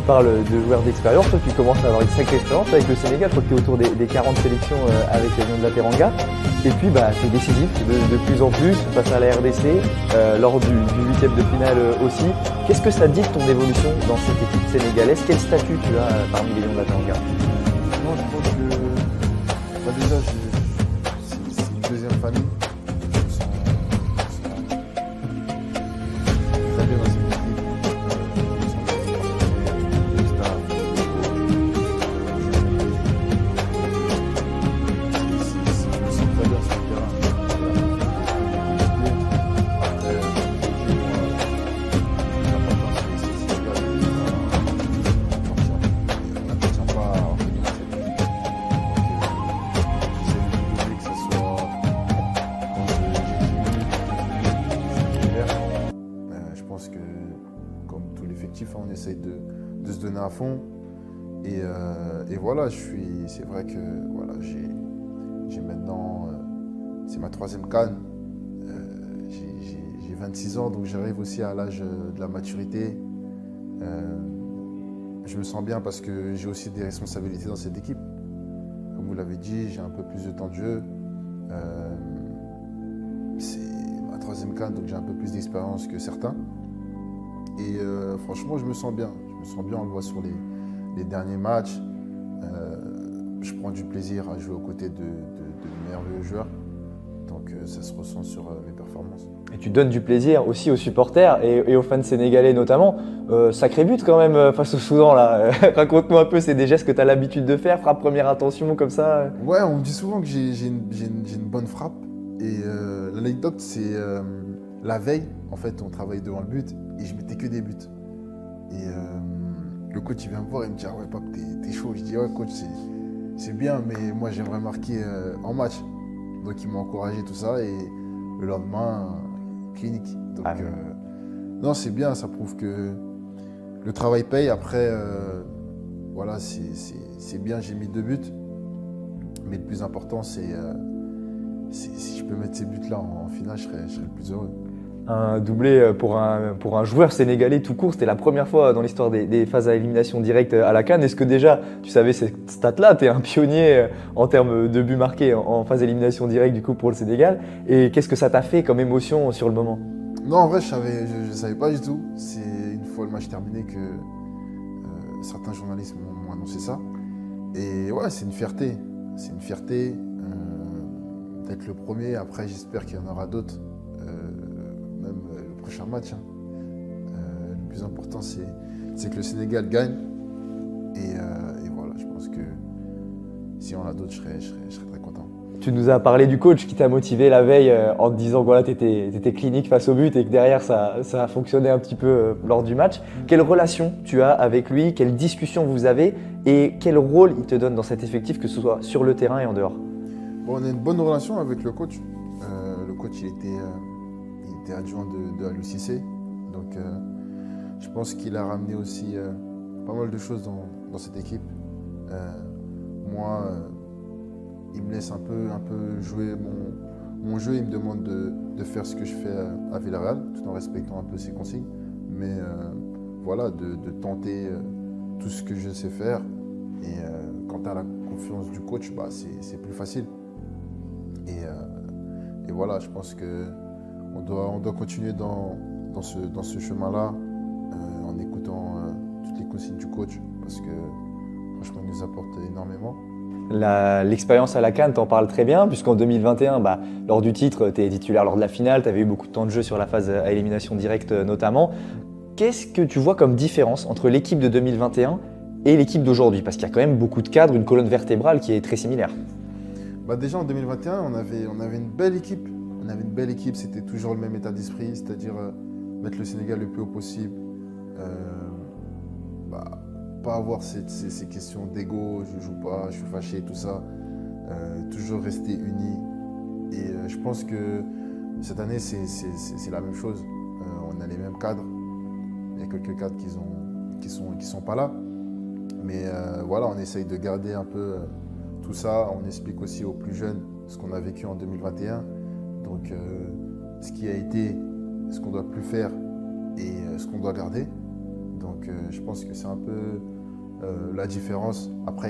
parles de joueurs d'expérience, toi tu commences à avoir une sacrée expérience avec le Sénégal, je crois que tu es autour des 40 sélections avec les Lions de la Teranga. Et puis c'est décisif de plus en plus face à la RDC, lors du huitième de finale aussi. Qu'est-ce que ça dit de ton évolution dans cette équipe sénégalaise? Quel statut tu as parmi les Lions de la Teranga? Non, je pense que déjà c'est une deuxième famille. Je me sens très bien dans cette équipe. Je me sens bien le staff, je me sens très bien sur le terrain. Après, l'important c'est de garder on n'appartient pas à organiser cette équipe. J'essaie de doubler que ce soit quand j'ai 10 minutes, je pense que comme tout l'effectif, on essaye de se donner à fond. Et voilà, c'est vrai que voilà, j'ai maintenant, c'est ma 3e CAN. J'ai 26 ans, donc j'arrive aussi à l'âge de la maturité. Je me sens bien parce que j'ai aussi des responsabilités dans cette équipe. Comme vous l'avez dit, j'ai un peu plus de temps de jeu. C'est ma 3e CAN, donc j'ai un peu plus d'expérience que certains. Et franchement, je me sens bien. Je me sens bien, on le voit sur les derniers matchs. Je prends du plaisir à jouer aux côtés de merveilleux joueurs. Donc ça se ressent sur mes performances. Et tu donnes du plaisir aussi aux supporters et aux fans sénégalais notamment. Sacré but quand même face au Soudan là. Raconte-nous un peu, c'est des gestes que tu as l'habitude de faire, frappe première intention comme ça. Ouais, on me dit souvent que j'ai une bonne frappe. Et l'anecdote, c'est la veille, en fait, on travaillait devant le but et je mettais que des buts. Et le coach il vient me voir et il me dit ah ouais Pape, t'es chaud. Je dis ouais coach, c'est bien, mais moi j'aimerais marquer en match. Donc il m'a encouragé tout ça et le lendemain, clinique. Donc non, c'est bien, ça prouve que le travail paye. Après, voilà, c'est bien, j'ai mis 2 buts. Mais le plus important, c'est si je peux mettre ces buts-là en finale, je serais le plus heureux. Un doublé pour un joueur sénégalais tout court, c'était la première fois dans l'histoire des phases à élimination directe à la CAN. Est-ce que déjà, tu savais cette stat-là, tu es un pionnier en termes de buts marqués en phase d'élimination directe du coup pour le Sénégal? Et qu'est-ce que ça t'a fait comme émotion sur le moment? Non, en vrai, je savais pas du tout. C'est une fois le match terminé que certains journalistes m'ont annoncé ça. Et ouais, c'est une fierté. C'est une fierté d'être le premier. Après, j'espère qu'il y en aura d'autres. Même le prochain match. Le plus important, c'est que le Sénégal gagne. Et voilà, je pense que si on a d'autres, je serais très content. Tu nous as parlé du coach qui t'a motivé la veille en te disant que voilà, tu étais clinique face au but et que derrière ça a fonctionné un petit peu lors du match. Quelle relation tu as avec lui? Quelle discussion vous avez? Et quel rôle il te donne dans cet effectif, que ce soit sur le terrain et en dehors? Bon, on a une bonne relation avec le coach. Le coach, il était adjoint de Aliou Cissé. Donc, je pense qu'il a ramené aussi pas mal de choses dans cette équipe. Moi, il me laisse un peu jouer mon jeu. Il me demande de faire ce que je fais à Villarreal, tout en respectant un peu ses consignes. Mais voilà, de tenter tout ce que je sais faire. Et quant à la confiance du coach, c'est plus facile. Et voilà, je pense qu'on doit continuer dans ce chemin-là, en écoutant toutes les consignes du coach, parce que franchement, il nous apporte énormément. L'expérience à la CAN, t'en parles très bien, puisqu'en 2021, lors du titre, tu es titulaire lors de la finale, tu avais eu beaucoup de temps de jeu sur la phase à élimination directe notamment. Qu'est-ce que tu vois comme différence entre l'équipe de 2021 et l'équipe d'aujourd'hui? Parce qu'il y a quand même beaucoup de cadres, une colonne vertébrale qui est très similaire. Déjà en 2021, on avait une belle équipe. On avait une belle équipe, c'était toujours le même état d'esprit, c'est-à-dire mettre le Sénégal le plus haut possible. Pas avoir ces questions d'ego, je joue pas, je suis fâché, tout ça. Toujours rester unis. Et je pense que cette année, c'est la même chose. On a les mêmes cadres. Il y a quelques cadres qui sont pas là. Mais voilà, on essaye de garder un peu tout ça. On explique aussi aux plus jeunes ce qu'on a vécu en 2021. Donc, ce qui a été, ce qu'on doit plus faire et ce qu'on doit garder. Donc je pense que c'est un peu la différence. Après,